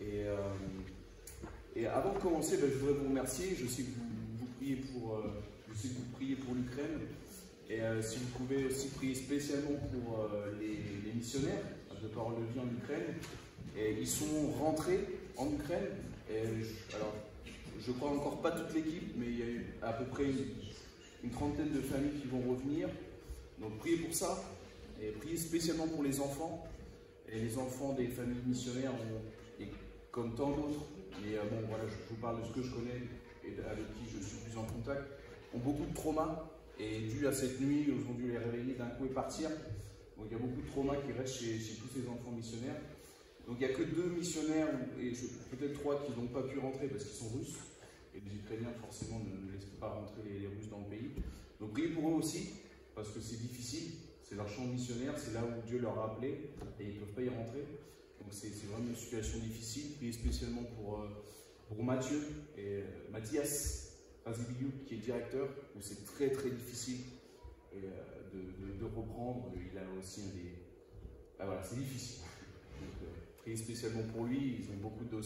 Et, euh, et avant de commencer, je voudrais vous remercier. Je sais que vous priez pour l'Ukraine. Et si vous pouvez aussi prier spécialement pour les missionnaires de Parole de Vie en Ukraine. Et ils sont rentrés en Ukraine. Alors, je crois encore pas toute l'équipe, mais il y a eu à peu près une trentaine de familles qui vont revenir. Donc priez pour ça. Et priez spécialement pour les enfants. Et les enfants des familles missionnaires, et comme tant d'autres, mais bon, voilà, je vous parle de ce que je connais et avec qui je suis plus en contact, ont beaucoup de traumas. Et dû à cette nuit, ils ont dû les réveiller d'un coup et partir. Donc il y a beaucoup de traumas qui restent chez tous ces enfants missionnaires. Donc il n'y a que 2 missionnaires, et peut-être 3 qui n'ont pas pu rentrer parce qu'ils sont russes. Et les Ukrainiens, forcément, ne laissent pas rentrer les Russes dans le pays. Donc priez pour eux aussi, parce que c'est difficile. C'est leur champ missionnaire, c'est là où Dieu leur a appelé, et ils ne peuvent pas y rentrer. Donc c'est vraiment une situation difficile. Priez spécialement pour Mathieu et Mathias Razibiou, qui est directeur, où c'est très très difficile de reprendre. Il a aussi voilà, c'est difficile. Donc priez spécialement pour lui. Ils ont beaucoup de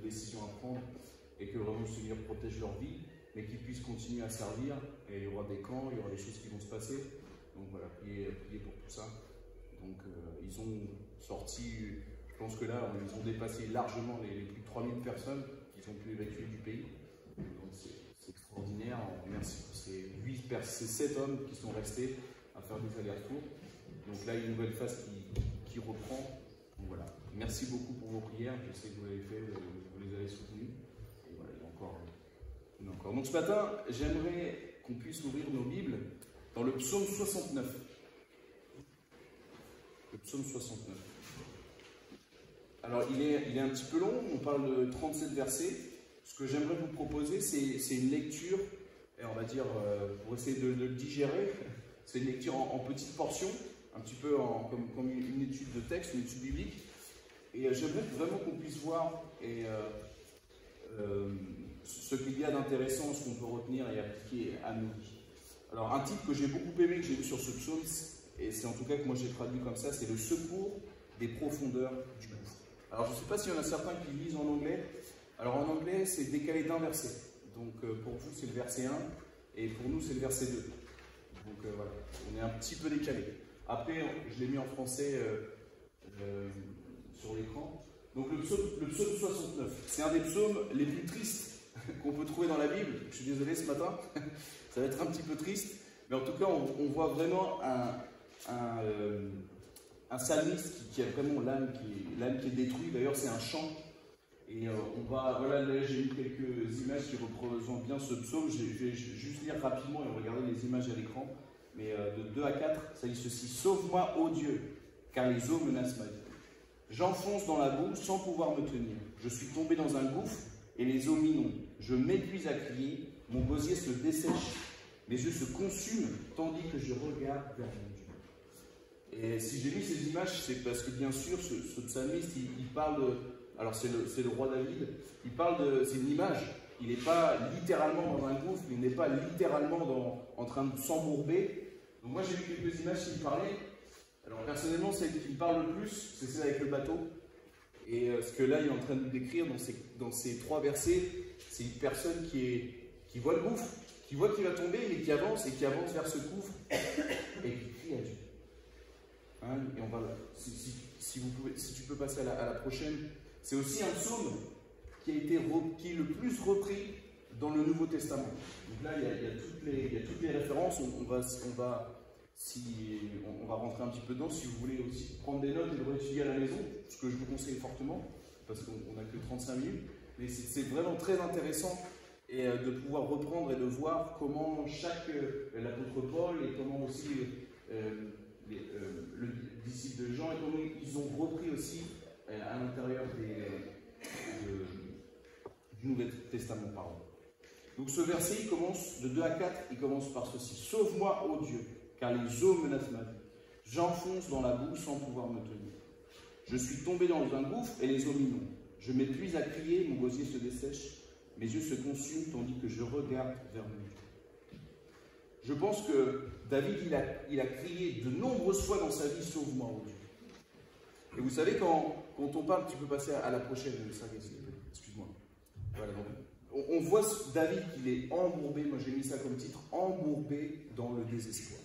décisions à prendre, et que vraiment le Seigneur protège leur vie, mais qu'ils puissent continuer à servir. Et il y aura des camps, il y aura des choses qui vont se passer. Donc voilà, priez pour tout ça. Donc ils ont sorti, je pense que là, ils ont dépassé largement les plus de 3000 personnes qui ont pu évacuer du pays. Donc c'est extraordinaire. Merci pour ces 7 hommes qui sont restés à faire des allers-retours. Donc là, il y a une nouvelle phase qui reprend. Donc voilà, merci beaucoup pour vos prières. Je sais que vous l'avez fait, vous les avez soutenues. Et voilà, il y en a encore. Donc ce matin, j'aimerais qu'on puisse ouvrir nos Bibles dans le psaume 69. Le psaume 69. Alors, il est un petit peu long, on parle de 37 versets. Ce que j'aimerais vous proposer, c'est une lecture, et on va dire, pour essayer de le digérer, c'est une lecture en petites portions, un petit peu comme une étude de texte, une étude biblique. Et j'aimerais vraiment qu'on puisse voir ce qu'il y a d'intéressant, ce qu'on peut retenir et appliquer à nos vies. Alors, un titre que j'ai beaucoup aimé, que j'ai vu sur ce psaume, et c'est en tout cas que moi j'ai traduit comme ça, c'est le secours des profondeurs du gouffre. Alors, je ne sais pas s'il y en a certains qui lisent en anglais. Alors, en anglais, c'est décalé d'un verset. Donc, pour vous, c'est le verset 1, et pour nous, c'est le verset 2. Donc, voilà, on est un petit peu décalé. Après, je l'ai mis en français sur l'écran. Donc, le psaume 69, c'est un des psaumes les plus tristes qu'on peut trouver dans la Bible. Je suis désolé ce matin. Ça va être un petit peu triste, mais en tout cas, on voit vraiment un psalmiste qui a vraiment l'âme qui est détruite. D'ailleurs, c'est un chant. Et voilà, là, j'ai mis quelques images qui représentent bien ce psaume. Je vais juste lire rapidement et regarder les images à l'écran. Mais de 2 à 4, ça dit ceci: Sauve-moi, ô Dieu, car les eaux menacent ma vie. J'enfonce dans la boue sans pouvoir me tenir. Je suis tombé dans un gouffre et les eaux m'inondent. Je m'épuise à crier, mon gosier se dessèche. Mes yeux se consument tandis que je regarde vers mon Dieu. Et si j'ai mis ces images, c'est parce que bien sûr, ce psalmiste, il parle de... Alors c'est le roi David, c'est une image. Il n'est pas littéralement dans un gouffre, il n'est pas littéralement en train de s'embourber. Donc moi j'ai vu quelques images qui me parlaient. Alors personnellement, celle qui me parle le plus, c'est celle avec le bateau. Et ce que là il est en train de décrire dans ces 3 versets, c'est une personne qui voit le gouffre, qui voit qu'il va tomber, mais qui avance vers ce gouffre et qui crie à Dieu. Hein, et on va, si tu peux passer à la prochaine, c'est aussi un psaume qui est le plus repris dans le Nouveau Testament. Donc là, il y a toutes les références. On va rentrer un petit peu dedans. Si vous voulez aussi prendre des notes et le réétudier à la maison, ce que je vous conseille fortement, parce qu'on n'a que 35 minutes. Mais c'est vraiment très intéressant et de pouvoir reprendre et de voir comment l'apôtre Paul et comment aussi le disciple de Jean et comment ils ont repris aussi à l'intérieur du Nouveau Testament. Pardon. Donc ce verset, il commence de 2 à 4, il commence par ceci: Sauve-moi, ô Dieu, car les eaux menacent ma vie. J'enfonce dans la boue sans pouvoir me tenir. Je suis tombé dans un gouffre et les eaux m'inondent. Je m'épuise à crier, mon gosier se dessèche, mes yeux se consument tandis que je regarde vers mon Dieu. Je pense que David, il a crié de nombreuses fois dans sa vie: Sauve-moi, ô Dieu. Et vous savez, quand on parle, tu peux passer à la prochaine, excuse-moi. Voilà, donc, on voit David qu'il est embourbé, moi j'ai mis ça comme titre, embourbé dans le désespoir.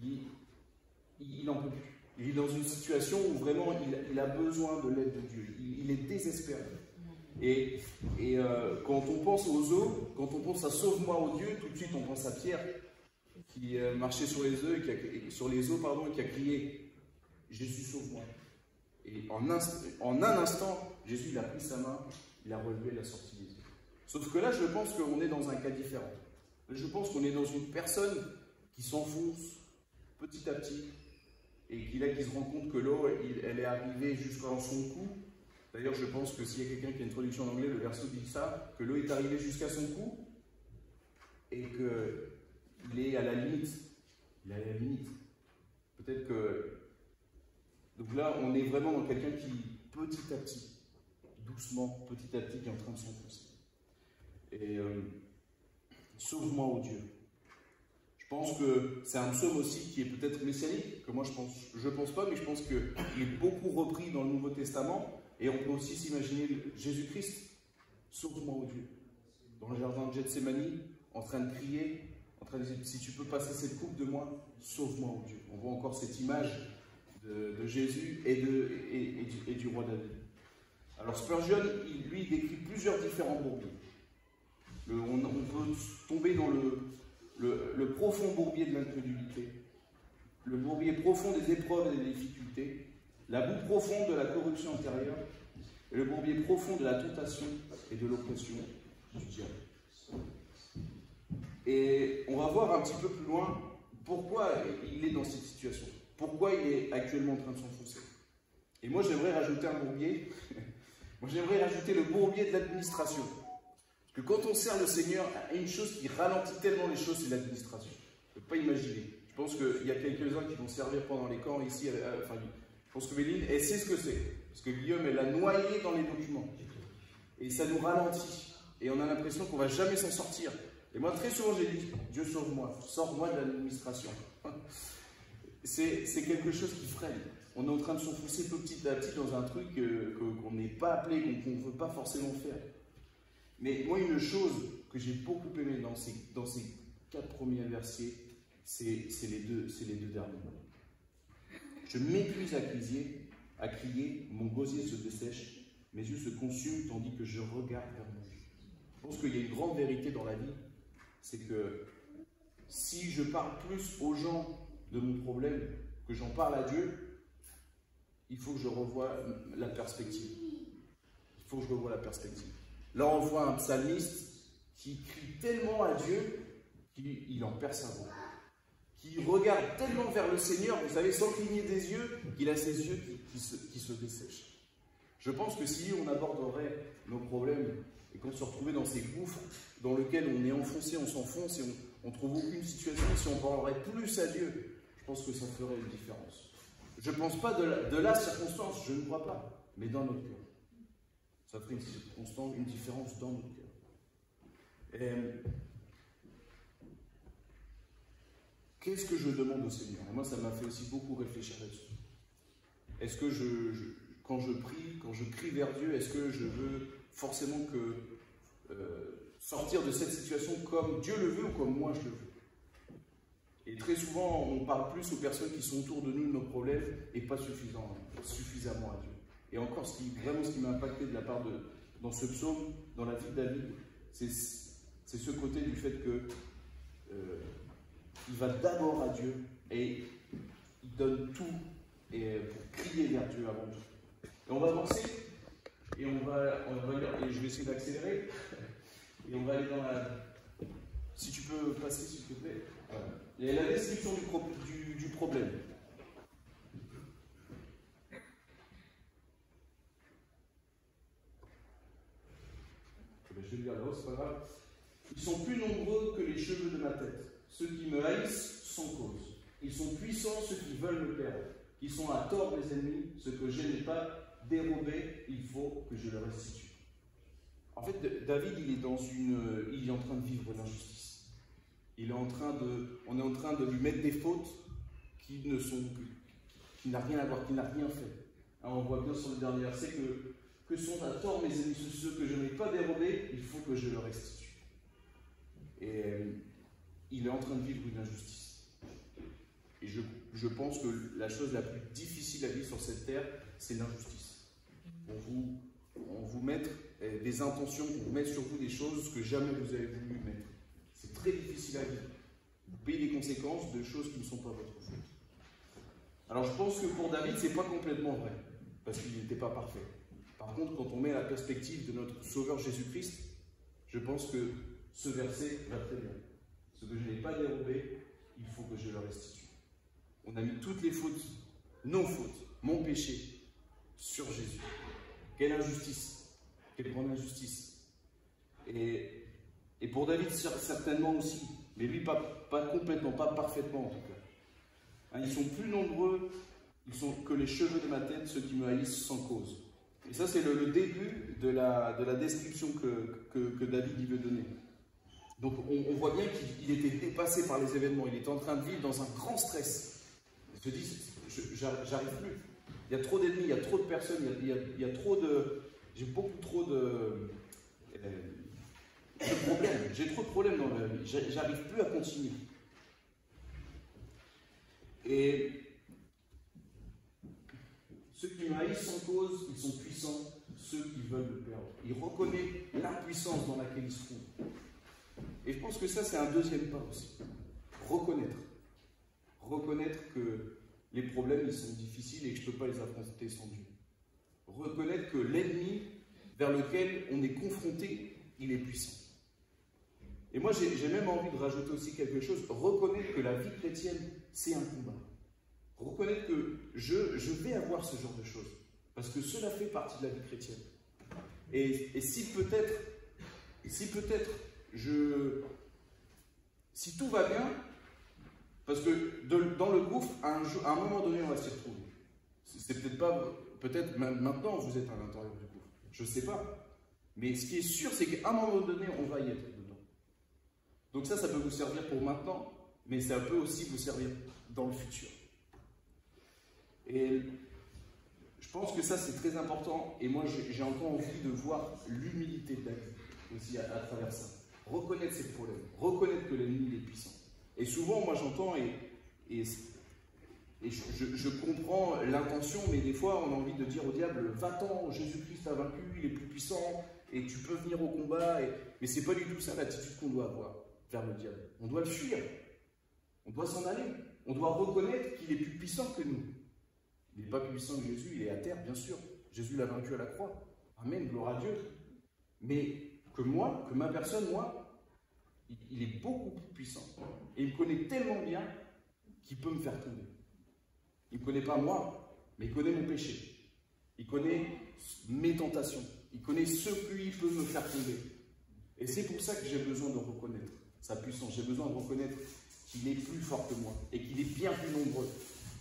Il n'en peut plus. Il est dans une situation où vraiment il a besoin de l'aide de Dieu. Il est désespéré. Et quand on pense aux eaux, quand on pense à sauve-moi ô Dieu, tout de suite on pense à Pierre qui marchait sur les eaux et qui a crié Jésus sauve-moi. Et en un instant, Jésus il a pris sa main, il a relevé la sortie des eaux. Sauf que là, je pense qu'on est dans un cas différent. Je pense qu'on est dans une personne qui s'enfonce petit à petit et qui se rend compte que l'eau, elle est arrivée jusqu'à son cou. D'ailleurs, je pense que s'il y a quelqu'un qui a une traduction en anglais, le verset dit ça, que l'eau est arrivée jusqu'à son cou et qu'il est à la limite. Il est à la limite. Peut-être que... Donc là, on est vraiment dans quelqu'un qui, petit à petit, doucement, petit à petit, qui est en train de s'enfoncer. Et sauve-moi, ô Dieu. Je pense que c'est un psaume aussi qui est peut-être messianique, que moi je pense pas, mais je pense qu'il est beaucoup repris dans le Nouveau Testament. Et on peut aussi s'imaginer Jésus-Christ, sauve-moi, ô Dieu, dans le jardin de Gethsémani, en train de crier, en train de dire, si tu peux passer cette coupe de moi, sauve-moi, ô Dieu. On voit encore cette image de Jésus et du roi David. Alors Spurgeon, lui, décrit plusieurs différents bourbiers. On peut tomber dans le profond bourbier de l'incrédulité, le bourbier profond des épreuves et des difficultés, la boue profonde de la corruption intérieure, et le bourbier profond de la tentation et de l'oppression du diable. Et on va voir un petit peu plus loin pourquoi il est dans cette situation, pourquoi il est actuellement en train de s'enfoncer. Et moi, j'aimerais rajouter un bourbier. Moi, j'aimerais rajouter le bourbier de l'administration. Parce que quand on sert le Seigneur, une chose qui ralentit tellement les choses, c'est l'administration. Je ne peux pas imaginer. Je pense qu'il y a quelques-uns qui vont servir pendant les camps ici. Je pense que Méline, elle sait ce que c'est. Parce que Guillaume, elle l'a noyé dans les documents. Et ça nous ralentit. Et on a l'impression qu'on ne va jamais s'en sortir. Et moi, très souvent, j'ai dit, Dieu sauve-moi, sors-moi de l'administration. C'est quelque chose qui freine. On est en train de s'enfoncer petit à petit dans un truc qu'on n'est pas appelé, qu'on ne veut pas forcément faire. Mais moi, une chose que j'ai beaucoup aimé dans ces 4 premiers versets, c'est les deux derniers. Je m'épuise à crier, mon gosier se dessèche, mes yeux se consument tandis que je regarde vers mon Dieu. Je pense qu'il y a une grande vérité dans la vie, c'est que si je parle plus aux gens de mon problème, que j'en parle à Dieu, il faut que je revoie la perspective. Il faut que je revoie la perspective. Là, on voit un psalmiste qui crie tellement à Dieu qu'il en perd sa voix. Qui regarde tellement vers le Seigneur, vous savez, sans cligner des yeux, qu'il a ses yeux qui se dessèchent. Je pense que si on aborderait nos problèmes et qu'on se retrouvait dans ces gouffres dans lesquels on est enfoncé, on s'enfonce et on ne trouve aucune situation, si on parlerait plus à Dieu, je pense que ça ferait une différence. Je ne pense pas de la circonstance, je ne crois pas, mais dans notre cœur. Ça ferait une différence dans notre cœur. Et qu'est-ce que je demande au Seigneur? Et moi, ça m'a fait aussi beaucoup réfléchir là-dessus. Est-ce que quand je crie vers Dieu, est-ce que je veux forcément sortir de cette situation comme Dieu le veut ou comme moi je le veux? Et très souvent, on parle plus aux personnes qui sont autour de nous de nos problèmes et pas suffisamment à Dieu. Et encore, ce qui m'a impacté de la part dans ce psaume, dans la vie de David, c'est ce côté du fait que il va d'abord à Dieu et il donne tout pour crier vers Dieu avant tout. Et on va avancer et on va lire, et je vais essayer d'accélérer et on va aller dans la... Si tu peux passer s'il te plaît. Voilà. Et la description du problème. Je vais lire là-haut, c'est pas grave. Ils sont plus nombreux que les cheveux de ma tête, ceux qui me haïssent sans cause. Ils sont puissants, ceux qui veulent me perdre. Ils sont à tort mes ennemis, ce que je n'ai pas dérobé, il faut que je le restitue. En fait, David, il est en train de vivre l'injustice. On est en train de lui mettre des fautes qui qui n'a rien à voir, qui n'a rien fait. Hein, on voit bien sur le dernier verset que sont à tort mes ennemis, ceux que je n'ai pas dérobés, il faut que je leur restitue. Et il est en train de vivre une injustice. Et je pense que la chose la plus difficile à vivre sur cette terre, c'est l'injustice. On vous met des intentions, on vous met sur vous des choses que jamais vous avez voulu mettre. C'est très difficile à vivre. Vous payez les conséquences de choses qui ne sont pas votre faute. Alors je pense que pour David, ce n'est pas complètement vrai, parce qu'il n'était pas parfait. Par contre, quand on met la perspective de notre Sauveur Jésus-Christ, je pense que ce verset va très bien. Ce que je n'ai pas dérobé, il faut que je le restitue. On a mis toutes les fautes, nos fautes, mon péché, sur Jésus. Quelle injustice, quelle grande injustice. Et pour David, certainement aussi, mais lui, pas complètement, pas parfaitement en tout cas. Hein, ils sont plus nombreux que les cheveux de ma tête, ceux qui me haïssent sans cause. Et ça, c'est le début de la description que David il veut donner. Donc, on voit bien qu'il était dépassé par les événements. Il était en train de vivre dans un grand stress. Il se dit, j'arrive plus. Il y a trop d'ennemis, il y a trop de personnes, il y a trop de... J'ai beaucoup trop de problèmes. J'ai trop de problèmes dans ma vie. J'arrive plus à continuer. Et ceux qui m'haïssent sans cause, ils sont puissants, ceux qui veulent le perdre. Il reconnaît l'impuissance dans laquelle il se trouve. Et je pense que ça, c'est un deuxième pas aussi. Reconnaître. Reconnaître que les problèmes, ils sont difficiles et que je ne peux pas les affronter sans Dieu. Reconnaître que l'ennemi vers lequel on est confronté, il est puissant. Et moi, j'ai même envie de rajouter aussi quelque chose. Reconnaître que la vie chrétienne, c'est un combat. Reconnaître que je vais avoir ce genre de choses. Parce que cela fait partie de la vie chrétienne. Et si peut-être, si tout va bien, parce que dans le gouffre, à un moment donné, on va s'y retrouver. C'est peut-être pas, peut-être maintenant vous êtes à l'intérieur du gouffre. Je ne sais pas. Mais ce qui est sûr, c'est qu'à un moment donné, on va y être dedans. Donc ça peut vous servir pour maintenant, mais ça peut aussi vous servir dans le futur. Et je pense que ça, c'est très important. Et moi, j'ai encore envie de voir l'humilité de David aussi à travers ça. Reconnaître ses problèmes. Reconnaître que l'ennemi est puissant. Et souvent, moi, j'entends et je comprends l'intention, mais des fois, on a envie de dire au diable, va-t'en, Jésus-Christ a vaincu, il est plus puissant, et tu peux venir au combat. Mais ce n'est pas du tout ça l'attitude qu'on doit avoir vers le diable. On doit le fuir. On doit s'en aller. On doit reconnaître qu'il est plus puissant que nous. Il n'est pas plus puissant que Jésus, il est à terre, bien sûr. Jésus l'a vaincu à la croix. Amen, gloire à Dieu. Mais que ma personne, il est beaucoup plus puissant. Et il me connaît tellement bien qu'il peut me faire tomber. Il ne connaît pas moi, mais il connaît mon péché. Il connaît mes tentations. Il connaît ce qu'il peut me faire tomber. Et c'est pour ça que j'ai besoin de reconnaître sa puissance. J'ai besoin de reconnaître qu'il est plus fort que moi et qu'il est bien plus nombreux.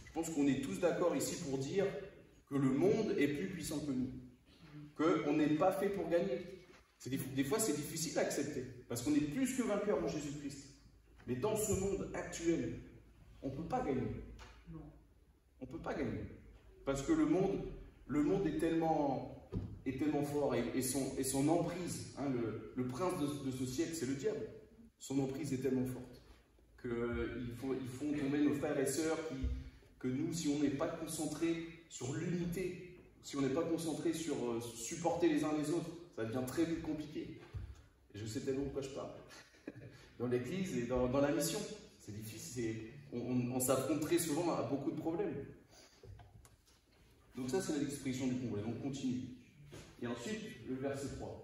Je pense qu'on est tous d'accord ici pour dire que le monde est plus puissant que nous. Qu'on n'est pas fait pour gagner. Des fois, c'est difficile à accepter. Parce qu'on est plus que vainqueur en Jésus-Christ. Mais dans ce monde actuel, on ne peut pas gagner. Non. On ne peut pas gagner. Parce que le monde est tellement fort et son emprise, hein, le prince de ce siècle, c'est le diable. Son emprise est tellement forte qu'ils font tomber nos frères et sœurs que nous, si on n'est pas concentré sur l'unité, si on n'est pas concentré sur supporter les uns les autres, ça devient très vite compliqué. Et je sais tellement de quoi je parle. Dans l'église et dans la mission, c'est difficile. On s'affronte très souvent à beaucoup de problèmes. Donc ça, c'est l'expression du combat. Donc continue. Et ensuite, le verset 3.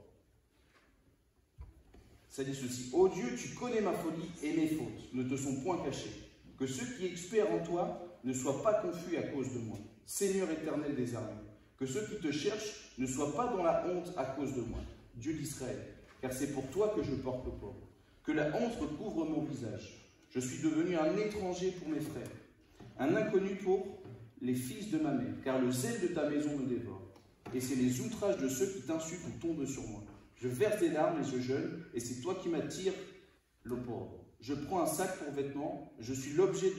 Ça dit ceci. Ô Dieu, tu connais ma folie et mes fautes ne te sont point cachées. Que ceux qui espèrent en toi ne soient pas confus à cause de moi. Seigneur éternel des armées, que ceux qui te cherchent ne soient pas dans la honte à cause de moi. Dieu d'Israël, car c'est pour toi que je porte le pauvre. Que la honte recouvre mon visage. Je suis devenu un étranger pour mes frères, un inconnu pour les fils de ma mère, car le zèle de ta maison me dévore. Et c'est les outrages de ceux qui t'insultent ou tombent sur moi. Je verse des larmes et je jeûne, et c'est toi qui m'attires l'opprobre. Je prends un sac pour vêtements, je suis l'objet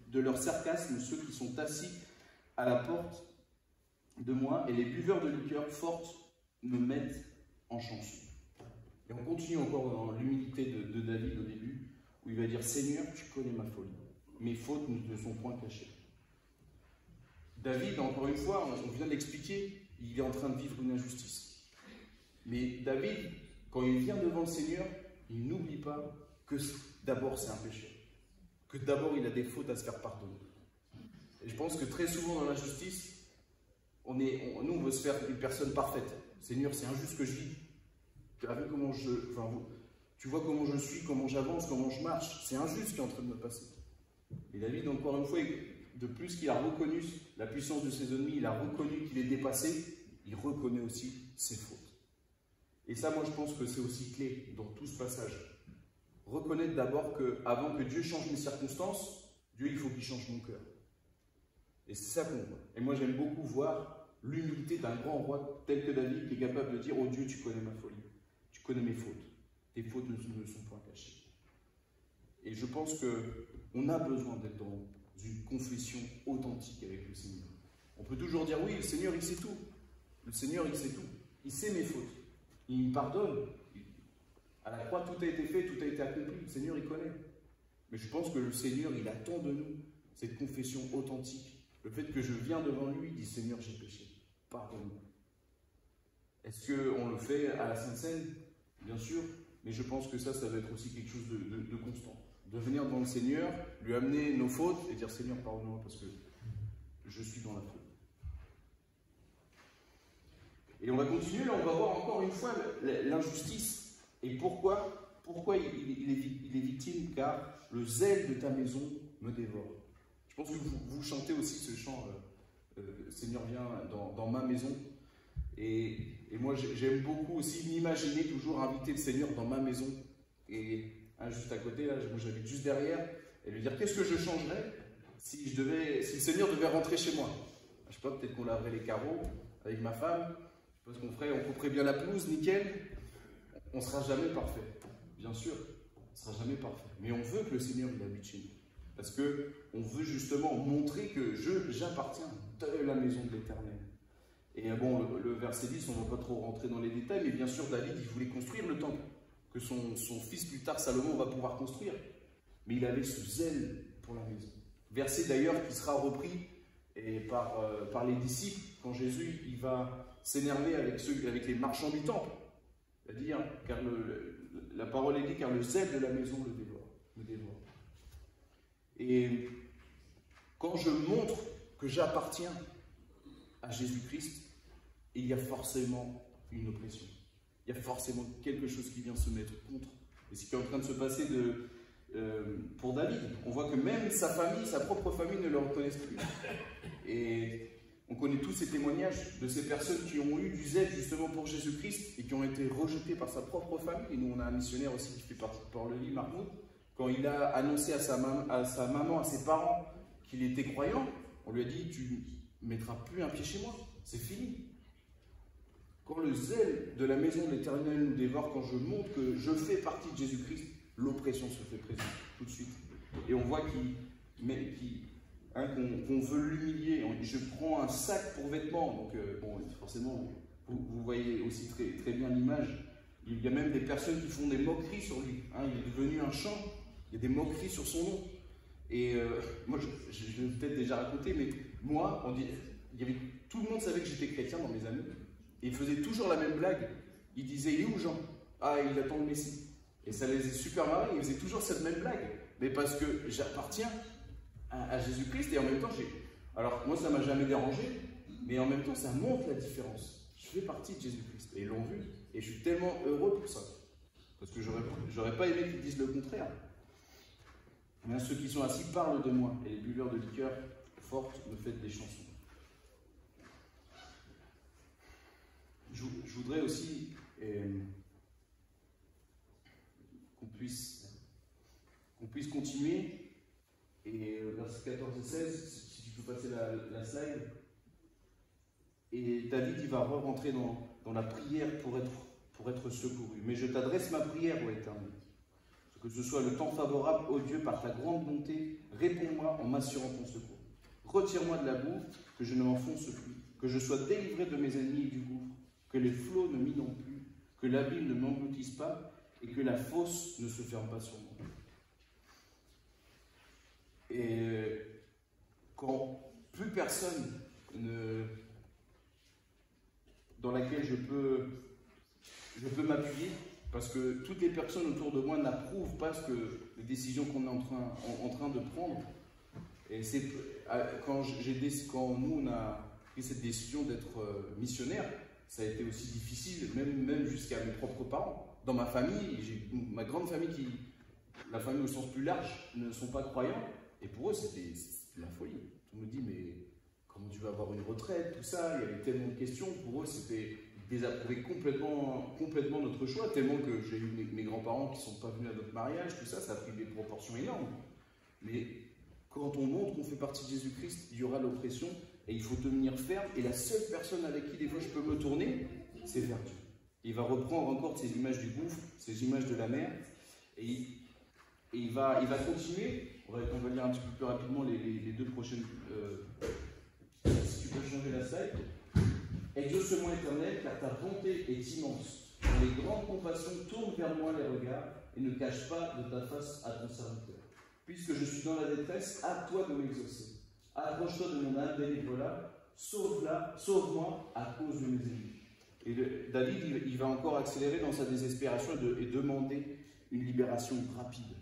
de leur sarcasme, ceux qui sont assis à la porte de moi, et les buveurs de liqueurs fortes me mettent en chanson. Et on continue encore dans l'humilité de David au début, où il va dire « Seigneur, tu connais ma folie, mes fautes ne te sont point cachées. » David, encore une fois, on vient de l'expliquer, il est en train de vivre une injustice. Mais David, quand il vient devant le Seigneur, il n'oublie pas que d'abord c'est un péché, que d'abord il a des fautes à se faire pardonner. Et je pense que très souvent dans l'injustice, nous on veut se faire une personne parfaite. Seigneur, c'est injuste ce que je vis. Tu as vu comment tu vois comment je suis, comment j'avance, comment je marche. C'est injuste ce qui est en train de me passer. Et David, encore une fois, de plus qu'il a reconnu la puissance de ses ennemis, il a reconnu qu'il est dépassé, il reconnaît aussi ses fautes. Et ça, moi, je pense que c'est aussi clé dans tout ce passage. Reconnaître d'abord qu'avant que Dieu change mes circonstances, Dieu, il faut qu'il change mon cœur. Et c'est ça qu'on voit. Et moi, j'aime beaucoup voir l'humilité d'un grand roi tel que David, qui est capable de dire « Oh Dieu, tu connais ma folie, tu connais mes fautes, tes fautes ne sont point cachées. » Et je pense qu'on a besoin d'être dans une confession authentique avec le Seigneur. On peut toujours dire « Oui, le Seigneur, il sait tout. Le Seigneur, il sait tout. Il sait mes fautes. Il me pardonne. À la croix, tout a été fait, tout a été accompli. Le Seigneur, il connaît. » Mais je pense que le Seigneur, il attend de nous cette confession authentique. Le fait que je viens devant lui, il dit « Seigneur, j'ai péché. Pardonne-moi. » Est-ce qu'on le fait à la Sainte Seine? Bien sûr, mais je pense que ça va être aussi quelque chose de constant. De venir devant le Seigneur, lui amener nos fautes et dire « Seigneur, pardonne-moi parce que je suis dans la faute. » Et on va continuer, là on va voir encore une fois l'injustice. Et pourquoi il est victime? Car le zèle de ta maison me dévore. Je pense que vous chantez aussi ce chant Seigneur, viens dans ma maison. Et moi, j'aime beaucoup aussi m'imaginer toujours inviter le Seigneur dans ma maison. Et juste à côté, là, moi j'habite juste derrière, et lui dire qu'est-ce que je changerais si le Seigneur devait rentrer chez moi. Je sais pas, peut-être qu'on laverait les carreaux avec ma femme, je sais pas ce qu'on ferait, on couperait bien la pelouse, nickel. On ne sera jamais parfait, bien sûr, on ne sera jamais parfait. Mais on veut que le Seigneur il habite chez nous. Parce qu'on veut justement montrer que j'appartiens de la maison de l'Éternel. Et bon, le verset 10, on ne va pas trop rentrer dans les détails, mais bien sûr, David, il voulait construire le temple, que son fils plus tard, Salomon, va pouvoir construire. Mais il avait ce zèle pour la maison. Verset d'ailleurs qui sera repris par les disciples, quand Jésus il va s'énerver avec les marchands du temple. C'est-à-dire, car la parole est dit, car le zèle de la maison me dévore. Et quand je montre que j'appartiens à Jésus-Christ, il y a forcément une oppression. Il y a forcément quelque chose qui vient se mettre contre. Et ce qui est en train de se passer pour David. On voit que même sa famille, sa propre famille ne le reconnaissent plus. Et on connaît tous ces témoignages de ces personnes qui ont eu du zèle justement pour Jésus-Christ et qui ont été rejetées par sa propre famille. Et nous, on a un missionnaire aussi qui fait partie de Port-le-Lit, Mahmoud. Quand il a annoncé à sa maman, à ses parents qu'il était croyant, on lui a dit « Tu ne mettras plus un pied chez moi, c'est fini ». Quand le zèle de la maison de l'Éternel nous dévore, quand je montre que je fais partie de Jésus-Christ, l'oppression se fait présente tout de suite. Et on voit qu'on veut l'humilier. Je prends un sac pour vêtements, donc bon, forcément, vous voyez aussi très, très bien l'image. Il y a même des personnes qui font des moqueries sur lui. Hein, il est devenu un chant, il y a des moqueries sur son nom. Et moi, je l'ai peut-être déjà raconté, mais moi, tout le monde savait que j'étais chrétien dans mes amis. Et il faisait toujours la même blague. Il disait, il est où Jean? Ah, il attend le Messie. Et ça les faisait super marrer, il faisait toujours cette même blague. Mais parce que j'appartiens à Jésus-Christ et en même temps, alors moi ça ne m'a jamais dérangé, mais en même temps ça montre la différence. Je fais partie de Jésus-Christ et ils l'ont vu. Et je suis tellement heureux pour ça. Parce que j'aurais pas aimé qu'ils disent le contraire. Mais ceux qui sont assis parlent de moi et les buveurs de liqueur forte me font des chansons. Je voudrais aussi qu'on puisse continuer. Et versets 14 et 16, si tu peux passer la slide. Et David, il va re-rentrer dans la prière pour être secouru. Mais je t'adresse ma prière, ô Éternel. Que ce soit le temps favorable, ô Dieu, par ta grande bonté, réponds-moi en m'assurant ton secours. retire-moi de la boue, que je ne m'enfonce plus, que je sois délivré de mes ennemis et du gouffre, que les flots ne m'inondent plus, que l'abîme ne m'engloutisse pas, et que la fosse ne se ferme pas sur moi. Et quand plus personne dans laquelle je peux m'appuyer, parce que toutes les personnes autour de moi n'approuvent pas les décisions qu'on est en train de prendre. Et c'est quand nous on a pris cette décision d'être missionnaire, ça a été aussi difficile, même jusqu'à mes propres parents. Dans ma famille, j'ai ma grande famille la famille au sens plus large, ne sont pas croyants, et pour eux c'était la folie. On me dit mais comment tu vas avoir une retraite, tout ça, il y avait tellement de questions, pour eux c'était désapprouver complètement notre choix, tellement que j'ai eu mes grands-parents qui ne sont pas venus à notre mariage, tout ça, ça a pris des proportions énormes. Mais quand on montre qu'on fait partie de Jésus-Christ, il y aura l'oppression et il faut tenir ferme. Et la seule personne avec qui des fois je peux me tourner, c'est vers Dieu. Il va reprendre encore ces images du gouffre, ces images de la mer, et il va continuer. On va lire un petit peu plus rapidement les deux prochaines. Si tu peux changer la slide. Exauce-moi éternel, car ta bonté est immense. Dans les grandes compassions, tourne vers moi les regards et ne cache pas de ta face à ton serviteur. Puisque je suis dans la détresse, à toi de m'exaucer. Approche-toi de mon âme, délivre-la, sauve-moi à cause de mes ennemis. Et David, il va encore accélérer dans sa désespération et demander une libération rapide.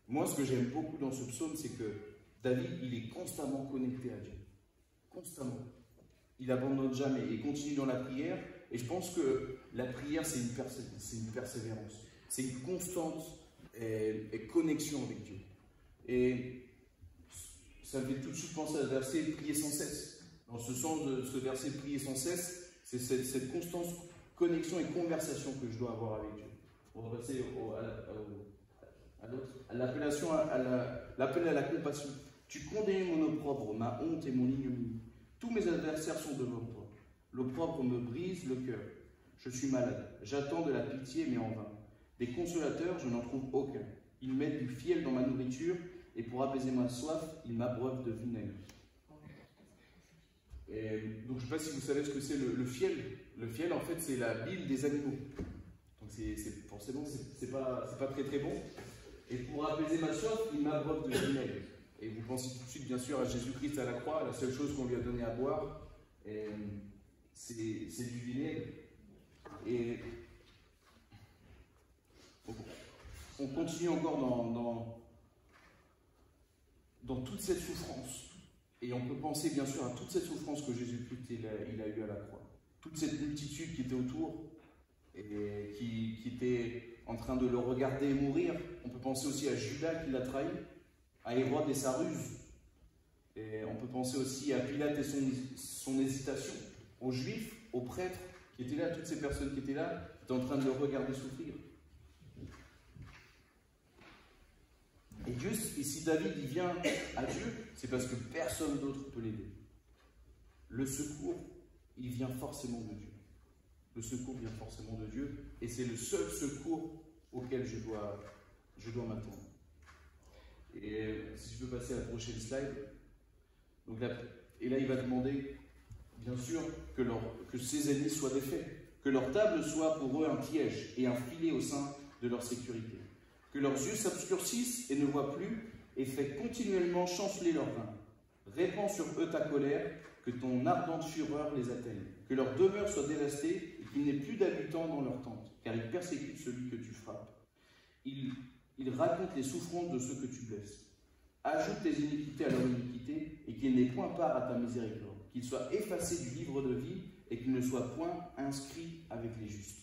Moi, ce que j'aime beaucoup dans ce psaume, c'est que David, il est constamment connecté à Dieu. Constamment. Il n'abandonne jamais, il continue dans la prière, et je pense que la prière, c'est une persévérance, c'est une constante connexion avec Dieu. Et ça me fait tout de suite penser à ce verset « prier sans cesse ». Dans ce sens de ce verset « prier sans cesse », c'est cette constante connexion et conversation que je dois avoir avec Dieu. On va passer à l'appel à la compassion. Tu condamnes mon opprobre, ma honte et mon ignominie. Tous mes adversaires sont devant toi. L'opprobre me brise le cœur. Je suis malade. J'attends de la pitié, mais en vain. Des consolateurs, je n'en trouve aucun. Ils mettent du fiel dans ma nourriture, et pour apaiser ma soif, ils m'abreuvent de vinaigre. Et donc, je ne sais pas si vous savez ce que c'est le fiel. Le fiel, en fait, c'est la bile des animaux. Donc, forcément, c'est pas très très bon. Et pour apaiser ma soif, ils m'abreuvent de vinaigre. Et vous pensez tout de suite, bien sûr, à Jésus-Christ à la croix. La seule chose qu'on lui a donné à boire, c'est du vinaigre. Et on continue encore dans toute cette souffrance. Et on peut penser, bien sûr, à toute cette souffrance que Jésus-Christ il a eue à la croix. Toute cette multitude qui était autour et qui était en train de le regarder mourir. On peut penser aussi à Judas qui l'a trahi, à Hérode et sa ruse. Et on peut penser aussi à Pilate et son hésitation, aux Juifs, aux prêtres qui étaient là, toutes ces personnes qui étaient là, qui étaient en train de le regarder souffrir. Et si David il vient à Dieu, c'est parce que personne d'autre peut l'aider. Le secours, il vient forcément de Dieu. Le secours vient forcément de Dieu, et c'est le seul secours auquel je dois m'attendre. Et si je peux passer à la prochaine slide. Donc là, il va demander, bien sûr, que ses ennemis soient défaits, que leur table soit pour eux un piège et un filet au sein de leur sécurité, que leurs yeux s'obscurcissent et ne voient plus, et fais continuellement chanceler leur vin. Répands sur eux ta colère, que ton ardente fureur les atteigne, que leur demeure soit dévastée et qu'il n'y ait plus d'habitants dans leur tente, car ils persécutent celui que tu frappes. Ils racontent les souffrances de ceux que tu blesses. Ajoute tes iniquités à leur iniquité, et qu'ils n'aient point part à ta miséricorde, qu'ils soient effacés du livre de vie, et qu'ils ne soient point inscrits avec les justes.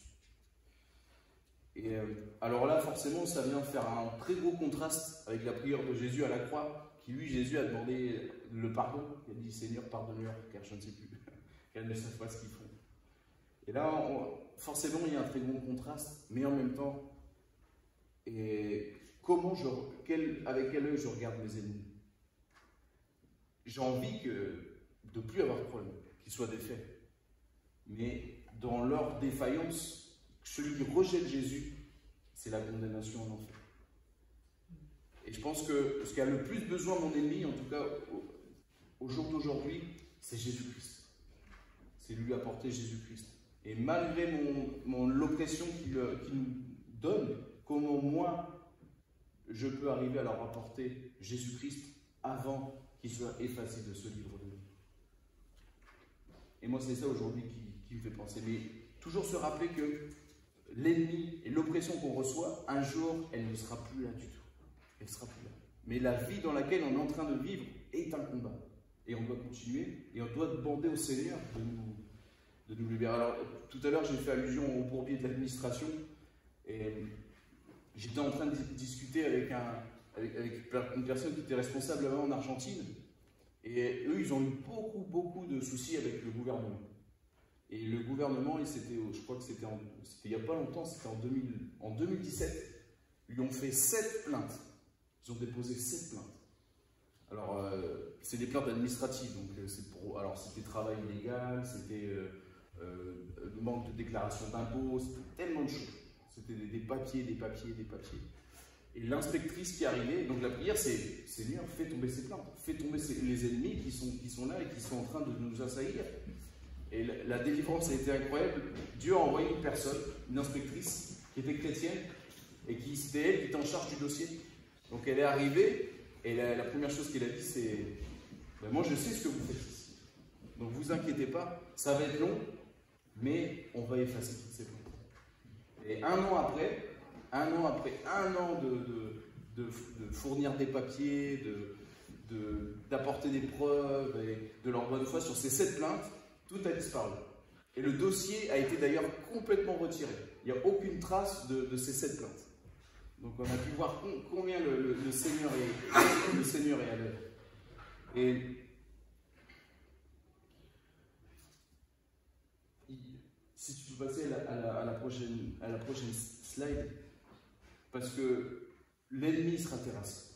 Et alors là, forcément, ça vient faire un très gros contraste avec la prière de Jésus à la croix, qui lui, Jésus, a demandé le pardon. Il a dit, Seigneur, pardonne-leur, car je ne sais plus, car ils ne savent pas ce qu'ils font. Et là, forcément, il y a un très gros contraste, mais en même temps, avec quel œil je regarde mes ennemis? J'ai envie de ne plus avoir de problème, qu'ils soient défaits. Mais dans leur défaillance, celui qui rejette Jésus, c'est la condamnation en enfer. Et je pense que ce qu'a le plus besoin mon ennemi, en tout cas au jour d'aujourd'hui, c'est Jésus-Christ. C'est lui apporter Jésus-Christ. Et malgré l'oppression qu'il nous donne, comment moi, je peux arriver à leur apporter Jésus-Christ avant qu'il soit effacé de ce livre de vie. Et moi, c'est ça aujourd'hui qui me fait penser. Mais toujours se rappeler que l'ennemi et l'oppression qu'on reçoit, un jour, elle ne sera plus là du tout. Elle ne sera plus là. Mais la vie dans laquelle on est en train de vivre est un combat. Et on doit continuer, et on doit demander au Seigneur de nous libérer. Alors, tout à l'heure, j'ai fait allusion au bourbier de l'administration, et j'étais en train de discuter avec une personne qui était responsable là-bas en Argentine, et eux, ils ont eu beaucoup de soucis avec le gouvernement. Et le gouvernement, je crois que c'était il n'y a pas longtemps, c'était en 2017, ils lui ont fait 7 plaintes. Ils ont déposé 7 plaintes. Alors, c'est des plaintes administratives, donc alors c'était travail illégal, c'était manque de déclaration d'impôts, c'était tellement de choses. C'était des papiers. Et l'inspectrice qui arrivait, donc la prière c'est, Seigneur, fais tomber ces plaintes, fais tomber les ennemis qui sont là et qui sont en train de nous assaillir. Et la délivrance a été incroyable. Dieu a envoyé une personne, une inspectrice, qui était chrétienne, et c'était elle qui était en charge du dossier. Donc elle est arrivée, et la première chose qu'elle a dit, c'est ben moi je sais ce que vous faites ici. Donc vous inquiétez pas, ça va être long, mais on va effacer toutes ces plaintes. Et un an de fournir des papiers, d'apporter des preuves et de leur bonne foi sur ces 7 plaintes, tout a disparu. Et le dossier a été d'ailleurs complètement retiré. Il n'y a aucune trace de ces 7 plaintes. Donc on a pu voir combien le Seigneur est à l'œuvre. Et si tu peux passer à la prochaine slide, parce que l'ennemi sera terrassé.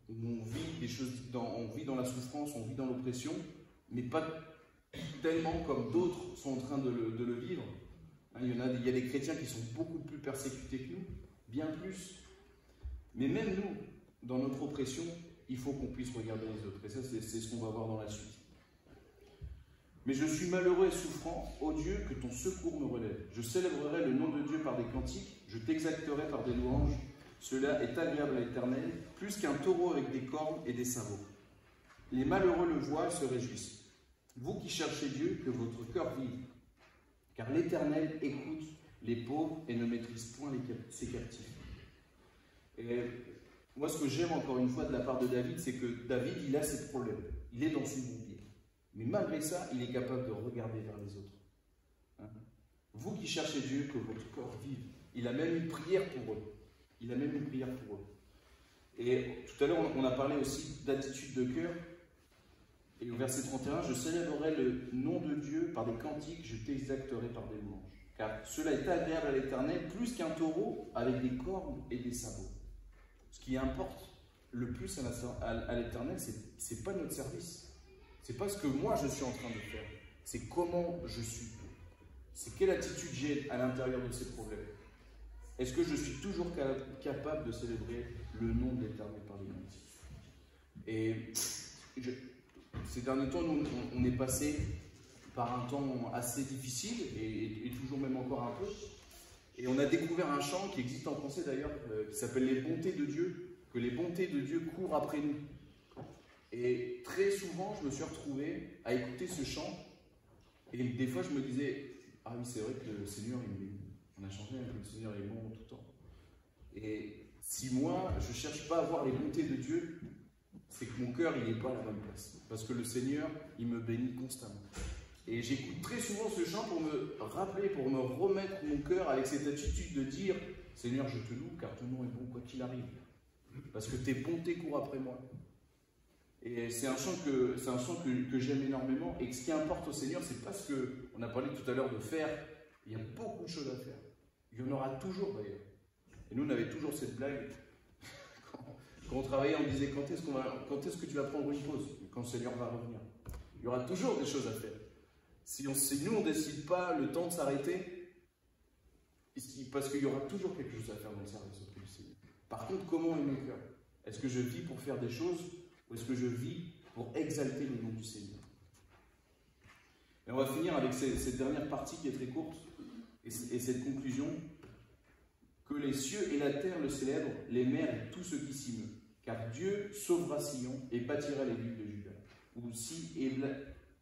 On vit des choses, on vit dans la souffrance, on vit dans l'oppression, mais pas tellement comme d'autres sont en train de le vivre. Il y a des chrétiens qui sont beaucoup plus persécutés que nous, bien plus. Mais même nous, dans notre oppression, il faut qu'on puisse regarder les autres. Et ça, c'est ce qu'on va voir dans la suite. Mais je suis malheureux et souffrant, ô Dieu, que ton secours me relève. Je célébrerai le nom de Dieu par des cantiques, je t'exalterai par des louanges. Cela est agréable à l'Éternel, plus qu'un taureau avec des cornes et des sabots. Les malheureux le voient et se réjouissent. Vous qui cherchez Dieu, que votre cœur vive. Car l'Éternel écoute les pauvres et ne maîtrise point ses captifs. Et moi, ce que j'aime encore une fois de la part de David, c'est que David, il a ses problèmes. Il est dans son bourbier. Mais malgré ça, il est capable de regarder vers les autres. Hein? Vous qui cherchez Dieu, que votre corps vive. Il a même une prière pour eux. Et tout à l'heure, on a parlé aussi d'attitude de cœur. Et au verset 31, je célébrerai le nom de Dieu par des cantiques, je t'exalterai par des louanges. Car cela est agréable à l'Éternel, plus qu'un taureau avec des cornes et des sabots. Ce qui importe le plus à l'Éternel, c'est pas notre service. C'est pas ce que moi je suis en train de faire. C'est comment je suis. C'est quelle attitude j'ai à l'intérieur de ces problèmes. Est-ce que je suis toujours capable de célébrer le nom de l'Éternel par les cantiques? Et ces derniers temps, nous, on est passé par un temps assez difficile, et toujours même encore un peu. Et on a découvert un chant qui existe en français d'ailleurs, qui s'appelle Les bontés de Dieu, que les bontés de Dieu courent après nous. Et très souvent, je me suis retrouvé à écouter ce chant, et des fois je me disais, ah oui, c'est vrai que le Seigneur, on a changé, le Seigneur est bon tout le temps. Et si moi, je ne cherche pas à voir les bontés de Dieu, c'est que mon cœur, il n'est pas à la bonne place. Parce que le Seigneur, il me bénit constamment. Et j'écoute très souvent ce chant pour me rappeler, pour me remettre mon cœur avec cette attitude de dire, Seigneur, je te loue, car ton nom est bon quoi qu'il arrive. Parce que tes bontés courent après moi. Et c'est un chant que j'aime énormément. Et ce qui importe au Seigneur, c'est pas ce qu'on a parlé tout à l'heure de faire. Il y a beaucoup de choses à faire. Il y en aura toujours d'ailleurs. Et nous, on avait toujours cette blague. Quand on travaillait, on disait, quand est-ce que tu vas prendre une pause? Quand le Seigneur va revenir. Il y aura toujours des choses à faire. Si nous, on ne décide pas le temps de s'arrêter, parce qu'il y aura toujours quelque chose à faire dans le service auprès du Seigneur. Par contre, comment est mon cœur? Est-ce que je vis pour faire des choses, ou est-ce que je vis pour exalter le nom du Seigneur. Et on va finir avec cette dernière partie qui est très courte, et cette conclusion, que les cieux et la terre le célèbrent, les mers et tout ce qui s'y meut. Car Dieu sauvera Sion et bâtira les villes de Juda, aussi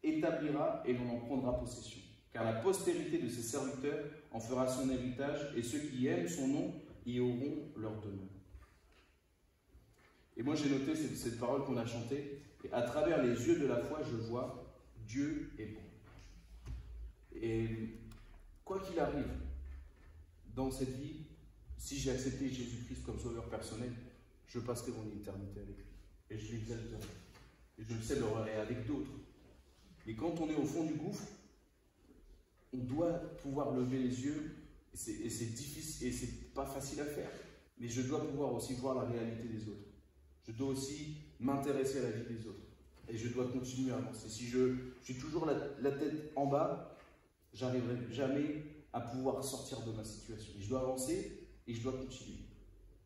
établira et l'on en prendra possession. Car la postérité de ses serviteurs en fera son héritage, et ceux qui aiment son nom y auront leur demeure. Et moi j'ai noté cette parole qu'on a chantée, et à travers les yeux de la foi, je vois Dieu est bon. Et quoi qu'il arrive dans cette vie, si j'ai accepté Jésus-Christ comme sauveur personnel, je passerai mon éternité avec lui. Et je l'exalterai. Et je le célébrerai avec d'autres. Et quand on est au fond du gouffre, on doit pouvoir lever les yeux, et c'est difficile, et c'est pas facile à faire. Mais je dois pouvoir aussi voir la réalité des autres. Je dois aussi m'intéresser à la vie des autres. Et je dois continuer à avancer. Si je suis toujours la tête en bas, j'arriverai jamais à pouvoir sortir de ma situation. Et je dois avancer et je dois continuer.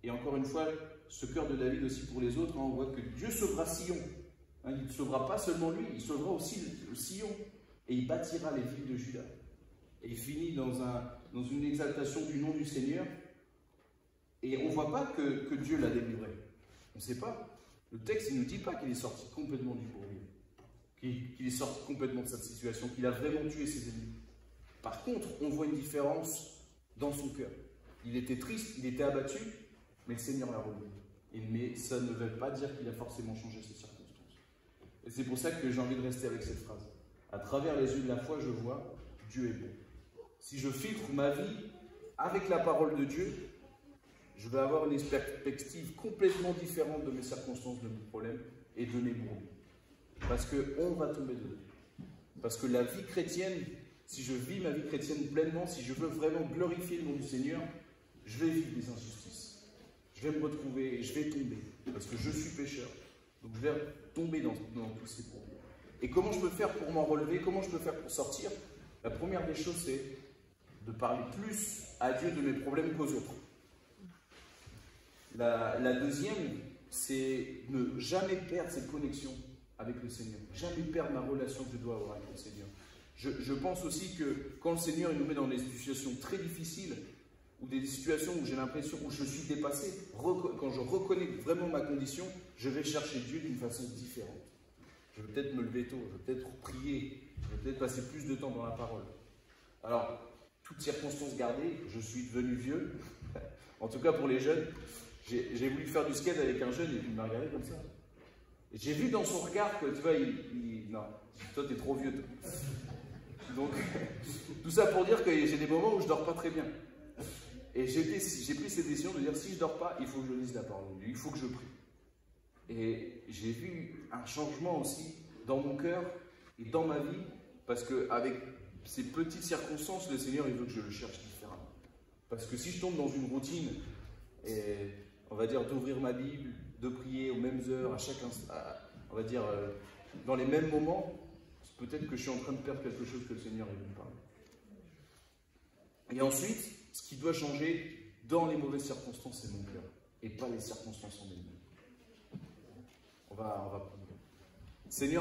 Et encore une fois, ce cœur de David aussi pour les autres, on voit que Dieu sauvera Sion. Il ne sauvera pas seulement lui, il sauvera aussi le Sion. Et il bâtira les villes de Juda. Et il finit dans une exaltation du nom du Seigneur. Et on ne voit pas que Dieu l'a délivré. On ne sait pas. Le texte ne nous dit pas qu'il est sorti complètement du pourrier, qu'il est sorti complètement de cette situation, qu'il a vraiment tué ses ennemis. Par contre, on voit une différence dans son cœur. Il était triste, il était abattu, mais le Seigneur l'a relevé. Mais ça ne veut pas dire qu'il a forcément changé ses circonstances. Et c'est pour ça que j'ai envie de rester avec cette phrase. À travers les yeux de la foi, je vois Dieu est bon. Si je filtre ma vie avec la parole de Dieu, je vais avoir une perspective complètement différente de mes circonstances, de mes problèmes et de mes brouilles. Parce qu'on va tomber dedans. Parce que la vie chrétienne, si je vis ma vie chrétienne pleinement, si je veux vraiment glorifier le nom du Seigneur, je vais vivre des injustices. Je vais me retrouver, je vais tomber. Parce que je suis pécheur. Donc je vais tomber dans tous ces problèmes. Et comment je peux faire pour m'en relever? Comment je peux faire pour sortir? La première des choses, c'est de parler plus à Dieu de mes problèmes qu'aux autres. La deuxième, c'est ne jamais perdre cette connexion avec le Seigneur. Jamais perdre ma relation que je dois avoir avec le Seigneur. Je pense aussi que quand le Seigneur il nous met dans des situations très difficiles, ou des situations où j'ai l'impression, où je suis dépassé, quand je reconnais vraiment ma condition, je vais chercher Dieu d'une façon différente. Je vais peut-être me lever tôt, je vais peut-être prier, je vais peut-être passer plus de temps dans la parole. Alors, toutes circonstances gardées, je suis devenu vieux, en tout cas pour les jeunes. J'ai voulu faire du skate avec un jeune et il m'a regardé comme ça. Et j'ai vu dans son regard que, tu vois, non, toi t'es trop vieux. Toi. Donc, tout ça pour dire que j'ai des moments où je dors pas très bien. Et j'ai pris cette décision de dire, si je dors pas, il faut que je lise la parole de Dieu, il faut que je prie. Et j'ai vu un changement aussi dans mon cœur et dans ma vie, parce qu'avec ces petites circonstances, le Seigneur, il veut que je le cherche différemment. Parce que si je tombe dans une routine, et on va dire d'ouvrir ma Bible, de prier aux mêmes heures, à chaque instant, on va dire dans les mêmes moments, peut-être que je suis en train de perdre quelque chose que le Seigneur veut me parler. Et ensuite, ce qui doit changer dans les mauvaises circonstances, c'est mon cœur, et pas les circonstances en elles-mêmes. On va Seigneur,